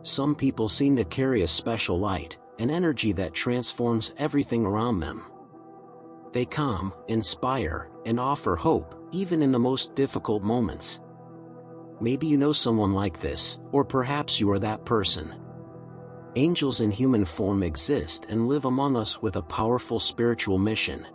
Some people seem to carry a special light, an energy that transforms everything around them. They calm, inspire, and offer hope, even in the most difficult moments. Maybe you know someone like this, or perhaps you are that person. Angels in human form exist and live among us with a powerful spiritual mission.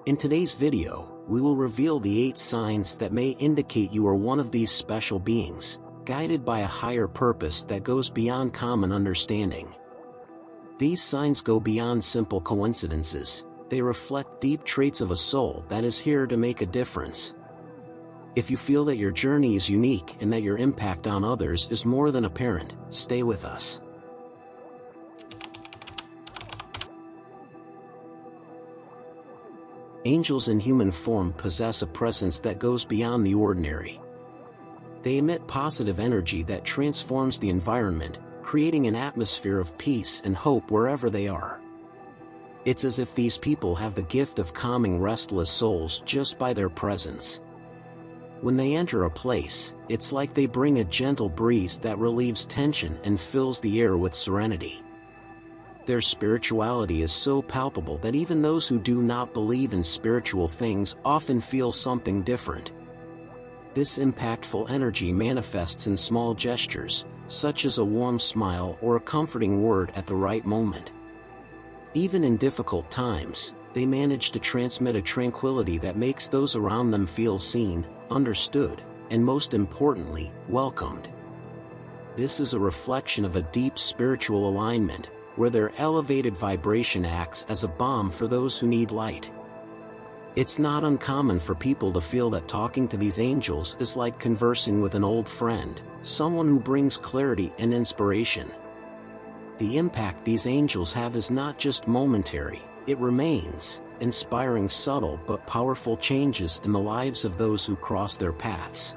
In today's video, we will reveal the 8 signs that may indicate you are one of these special beings, guided by a higher purpose that goes beyond common understanding. These signs go beyond simple coincidences. They reflect deep traits of a soul that is here to make a difference. If you feel that your journey is unique and that your impact on others is more than apparent, stay with us. Angels in human form possess a presence that goes beyond the ordinary. They emit positive energy that transforms the environment, creating an atmosphere of peace and hope wherever they are. It's as if these people have the gift of calming restless souls just by their presence. When they enter a place, it's like they bring a gentle breeze that relieves tension and fills the air with serenity. Their spirituality is so palpable that even those who do not believe in spiritual things often feel something different. This impactful energy manifests in small gestures, such as a warm smile or a comforting word at the right moment. Even in difficult times, they manage to transmit a tranquility that makes those around them feel seen, understood, and most importantly, welcomed. This is a reflection of a deep spiritual alignment, where their elevated vibration acts as a balm for those who need light. It's not uncommon for people to feel that talking to these angels is like conversing with an old friend, someone who brings clarity and inspiration. The impact these angels have is not just momentary, it remains, inspiring subtle but powerful changes in the lives of those who cross their paths.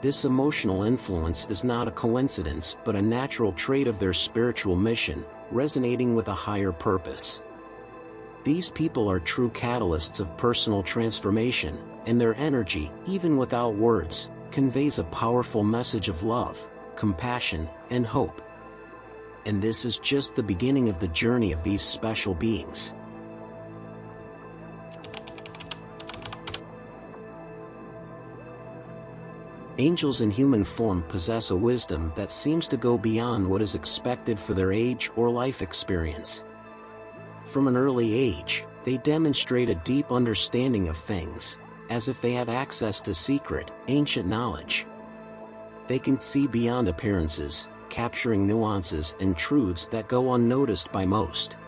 This emotional influence is not a coincidence but a natural trait of their spiritual mission, resonating with a higher purpose. These people are true catalysts of personal transformation, and their energy, even without words, conveys a powerful message of love, compassion, and hope. And this is just the beginning of the journey of these special beings. Angels in human form possess a wisdom that seems to go beyond what is expected for their age or life experience. From an early age, they demonstrate a deep understanding of things, as if they have access to secret, ancient knowledge. They can see beyond appearances, capturing nuances and truths that go unnoticed by most.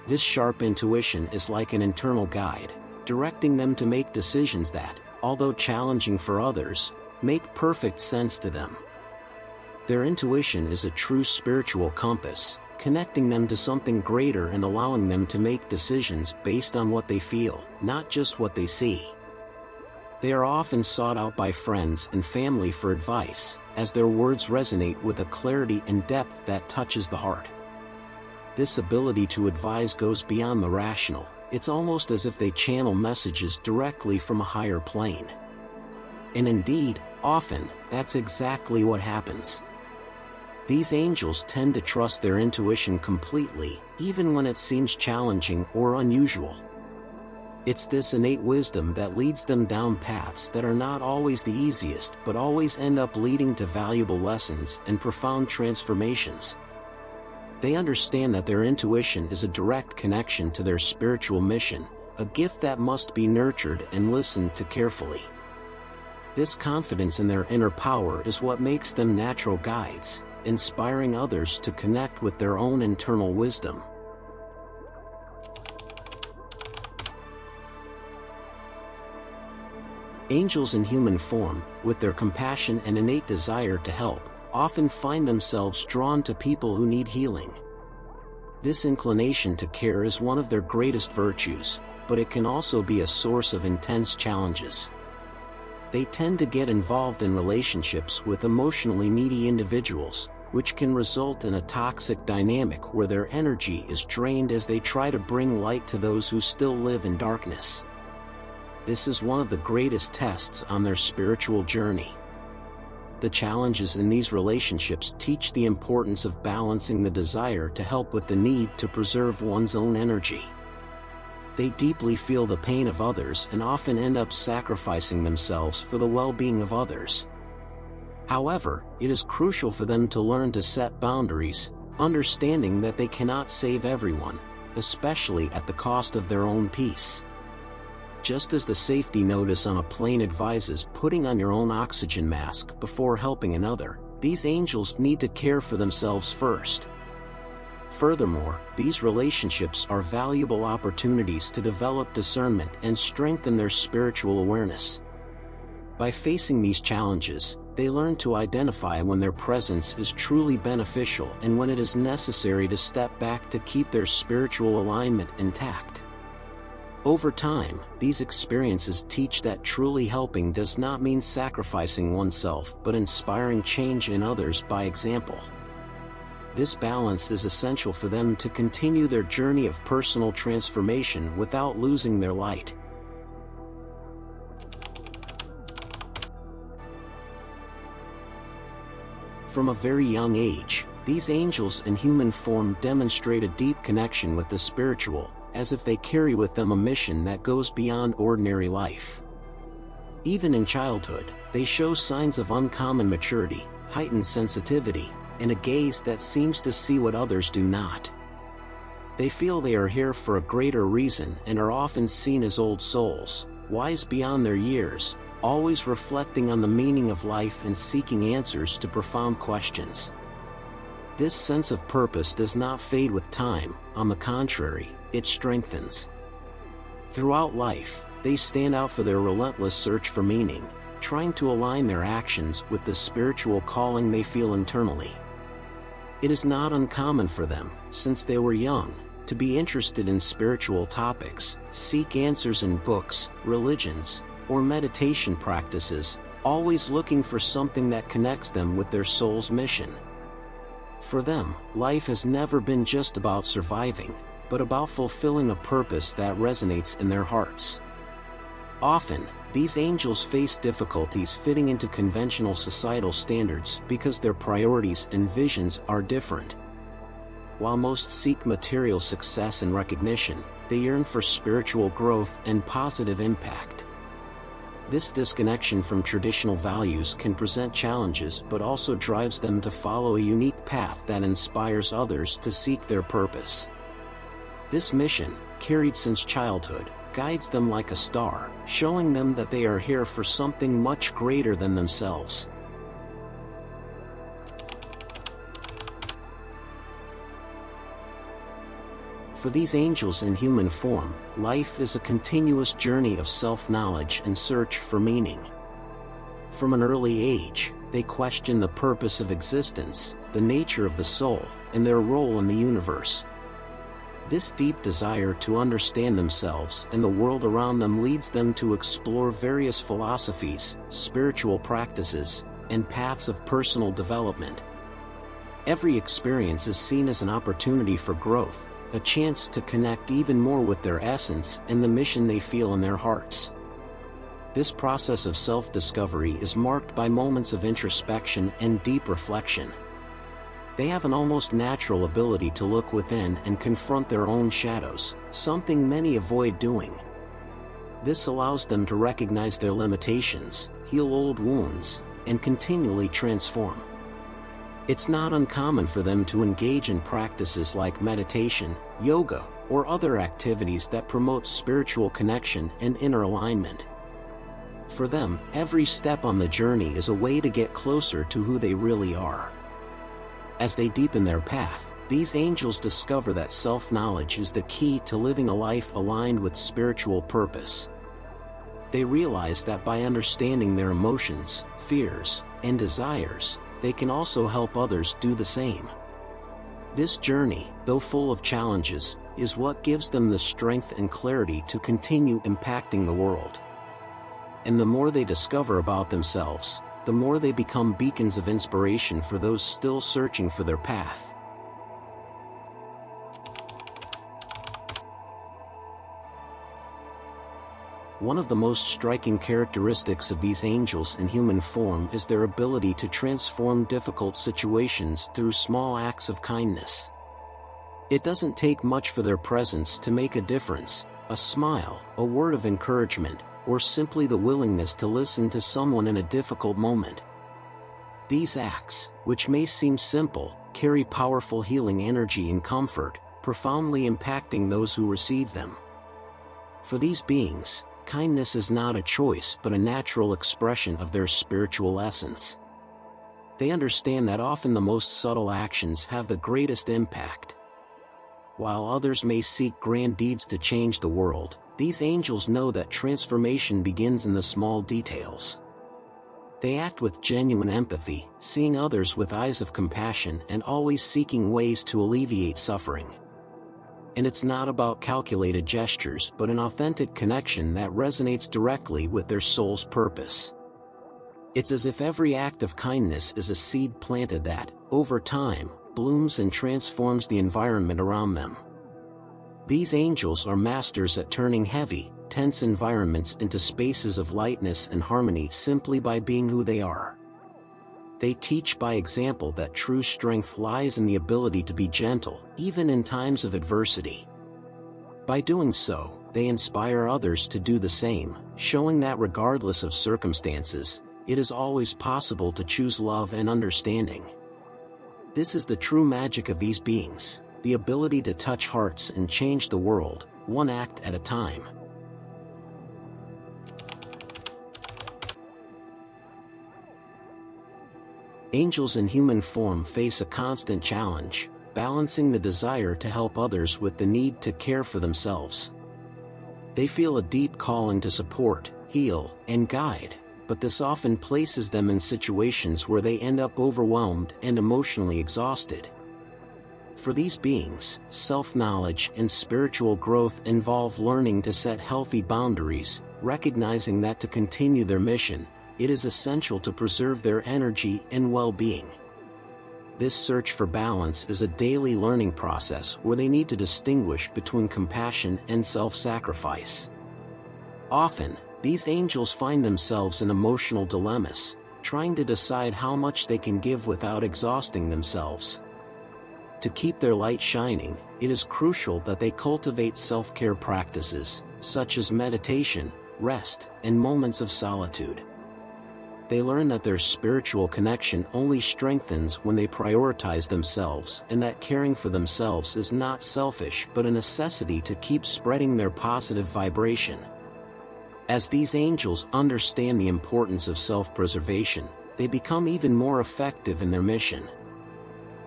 This sharp intuition is like an internal guide, directing them to make decisions that, although challenging for others, make perfect sense to them. Their intuition is a true spiritual compass, connecting them to something greater and allowing them to make decisions based on what they feel, not just what they see. They are often sought out by friends and family for advice, as their words resonate with a clarity and depth that touches the heart. This ability to advise goes beyond the rational. It's almost as if they channel messages directly from a higher plane. And indeed, often, that's exactly what happens. These angels tend to trust their intuition completely, even when it seems challenging or unusual. It's this innate wisdom that leads them down paths that are not always the easiest but always end up leading to valuable lessons and profound transformations. They understand that their intuition is a direct connection to their spiritual mission, a gift that must be nurtured and listened to carefully. This confidence in their inner power is what makes them natural guides, inspiring others to connect with their own internal wisdom. Angels in human form, with their compassion and innate desire to help, often find themselves drawn to people who need healing. This inclination to care is one of their greatest virtues, but it can also be a source of intense challenges. They tend to get involved in relationships with emotionally needy individuals, which can result in a toxic dynamic where their energy is drained as they try to bring light to those who still live in darkness. This is one of the greatest tests on their spiritual journey. The challenges in these relationships teach the importance of balancing the desire to help with the need to preserve one's own energy. They deeply feel the pain of others and often end up sacrificing themselves for the well-being of others. However, it is crucial for them to learn to set boundaries, understanding that they cannot save everyone, especially at the cost of their own peace. Just as the safety notice on a plane advises putting on your own oxygen mask before helping another, these angels need to care for themselves first. Furthermore, these relationships are valuable opportunities to develop discernment and strengthen their spiritual awareness. By facing these challenges, they learn to identify when their presence is truly beneficial and when it is necessary to step back to keep their spiritual alignment intact. Over time, these experiences teach that truly helping does not mean sacrificing oneself but inspiring change in others by example. This balance is essential for them to continue their journey of personal transformation without losing their light. From a very young age, these angels in human form demonstrate a deep connection with the spiritual, as if they carry with them a mission that goes beyond ordinary life. Even in childhood, they show signs of uncommon maturity, heightened sensitivity, and a gaze that seems to see what others do not. They feel they are here for a greater reason and are often seen as old souls, wise beyond their years, always reflecting on the meaning of life and seeking answers to profound questions. This sense of purpose does not fade with time, on the contrary, it strengthens. Throughout life, they stand out for their relentless search for meaning, trying to align their actions with the spiritual calling they feel internally. It is not uncommon for them, since they were young, to be interested in spiritual topics, seek answers in books, religions, or meditation practices, always looking for something that connects them with their soul's mission. For them, life has never been just about surviving, but about fulfilling a purpose that resonates in their hearts. Often, these angels face difficulties fitting into conventional societal standards because their priorities and visions are different. While most seek material success and recognition, they yearn for spiritual growth and positive impact. This disconnection from traditional values can present challenges but also drives them to follow a unique path that inspires others to seek their purpose. This mission, carried since childhood, guides them like a star, showing them that they are here for something much greater than themselves. For these angels in human form, life is a continuous journey of self-knowledge and search for meaning. From an early age, they question the purpose of existence, the nature of the soul, and their role in the universe. This deep desire to understand themselves and the world around them leads them to explore various philosophies, spiritual practices, and paths of personal development. Every experience is seen as an opportunity for growth, a chance to connect even more with their essence and the mission they feel in their hearts. This process of self-discovery is marked by moments of introspection and deep reflection. They have an almost natural ability to look within and confront their own shadows, something many avoid doing. This allows them to recognize their limitations, heal old wounds, and continually transform. It's not uncommon for them to engage in practices like meditation, yoga, or other activities that promote spiritual connection and inner alignment. For them, every step on the journey is a way to get closer to who they really are. As they deepen their path, these angels discover that self-knowledge is the key to living a life aligned with spiritual purpose. They realize that by understanding their emotions, fears, and desires, they can also help others do the same. This journey, though full of challenges, is what gives them the strength and clarity to continue impacting the world. And the more they discover about themselves, the more they become beacons of inspiration for those still searching for their path. One of the most striking characteristics of these angels in human form is their ability to transform difficult situations through small acts of kindness. It doesn't take much for their presence to make a difference: a smile, a word of encouragement, or simply the willingness to listen to someone in a difficult moment. These acts, which may seem simple, carry powerful healing energy and comfort, profoundly impacting those who receive them. For these beings, kindness is not a choice but a natural expression of their spiritual essence. They understand that often the most subtle actions have the greatest impact. While others may seek grand deeds to change the world, these angels know that transformation begins in the small details. They act with genuine empathy, seeing others with eyes of compassion and always seeking ways to alleviate suffering. And it's not about calculated gestures but an authentic connection that resonates directly with their soul's purpose. It's as if every act of kindness is a seed planted that, over time, blooms and transforms the environment around them. These angels are masters at turning heavy, tense environments into spaces of lightness and harmony simply by being who they are. They teach by example that true strength lies in the ability to be gentle, even in times of adversity. By doing so, they inspire others to do the same, showing that regardless of circumstances, it is always possible to choose love and understanding. This is the true magic of these beings, the ability to touch hearts and change the world, one act at a time. Angels in human form face a constant challenge, balancing the desire to help others with the need to care for themselves. They feel a deep calling to support, heal, and guide, but this often places them in situations where they end up overwhelmed and emotionally exhausted. For these beings, self-knowledge and spiritual growth involve learning to set healthy boundaries, recognizing that to continue their mission, it is essential to preserve their energy and well-being. This search for balance is a daily learning process where they need to distinguish between compassion and self-sacrifice. Often, these angels find themselves in emotional dilemmas, trying to decide how much they can give without exhausting themselves. To keep their light shining, it is crucial that they cultivate self-care practices, such as meditation, rest, and moments of solitude. They learn that their spiritual connection only strengthens when they prioritize themselves, and that caring for themselves is not selfish but a necessity to keep spreading their positive vibration. As these angels understand the importance of self-preservation, they become even more effective in their mission.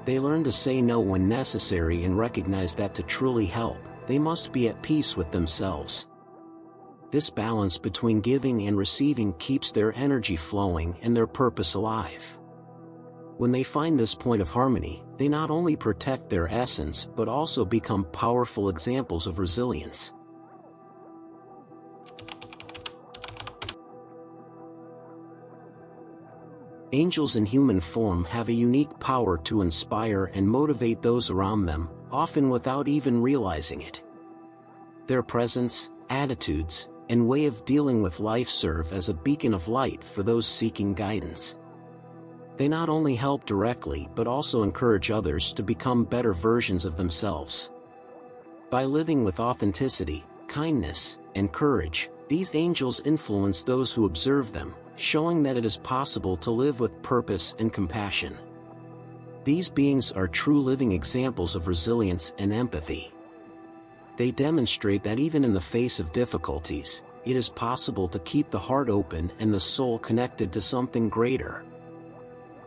They learn to say no when necessary and recognize that to truly help, they must be at peace with themselves. This balance between giving and receiving keeps their energy flowing and their purpose alive. When they find this point of harmony, they not only protect their essence but also become powerful examples of resilience. Angels in human form have a unique power to inspire and motivate those around them, often without even realizing it. Their presence, attitudes, and way of dealing with life serve as a beacon of light for those seeking guidance. They not only help directly but also encourage others to become better versions of themselves. By living with authenticity, kindness, and courage, these angels influence those who observe them, showing that it is possible to live with purpose and compassion. These beings are true living examples of resilience and empathy. They demonstrate that even in the face of difficulties, it is possible to keep the heart open and the soul connected to something greater.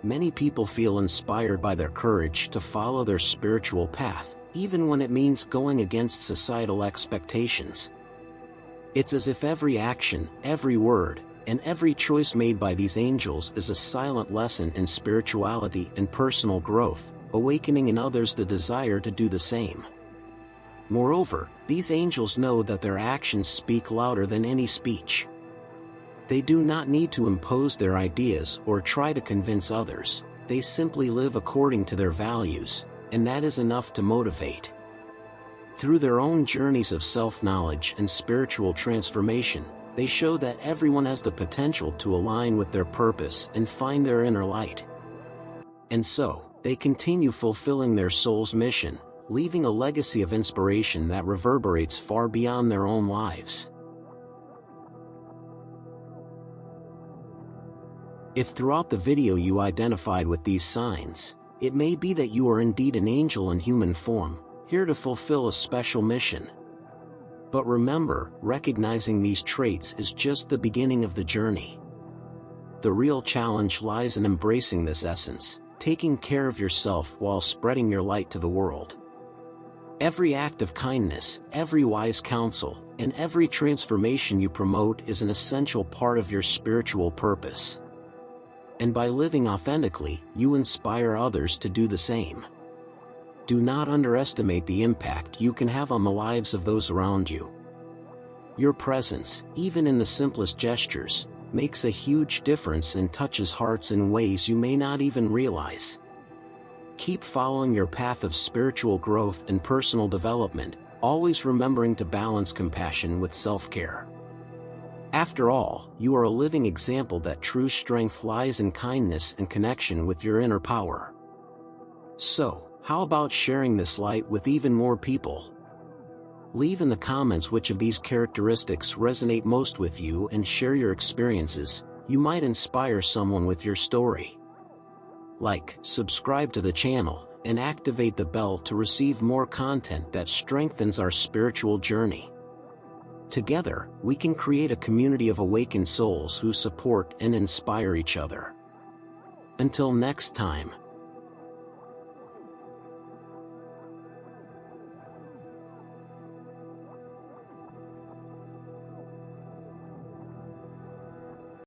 Many people feel inspired by their courage to follow their spiritual path, even when it means going against societal expectations. It's as if every action, every word, and every choice made by these angels is a silent lesson in spirituality and personal growth, awakening in others the desire to do the same. Moreover, these angels know that their actions speak louder than any speech. They do not need to impose their ideas or try to convince others, they simply live according to their values, and that is enough to motivate. Through their own journeys of self-knowledge and spiritual transformation, They show that everyone has the potential to align with their purpose and find their inner light. And so, they continue fulfilling their soul's mission, leaving a legacy of inspiration that reverberates far beyond their own lives. If throughout the video you identified with these signs, it may be that you are indeed an angel in human form, here to fulfill a special mission. But remember, recognizing these traits is just the beginning of the journey. The real challenge lies in embracing this essence, taking care of yourself while spreading your light to the world. Every act of kindness, every wise counsel, and every transformation you promote is an essential part of your spiritual purpose. And by living authentically, you inspire others to do the same. Do not underestimate the impact you can have on the lives of those around you. Your presence, even in the simplest gestures, makes a huge difference and touches hearts in ways you may not even realize. Keep following your path of spiritual growth and personal development, always remembering to balance compassion with self-care. After all, you are a living example that true strength lies in kindness and connection with your inner power. So, how about sharing this light with even more people? Leave in the comments which of these characteristics resonate most with you and share your experiences. You might inspire someone with your story. Like, subscribe to the channel, and activate the bell to receive more content that strengthens our spiritual journey. Together, we can create a community of awakened souls who support and inspire each other. Until next time.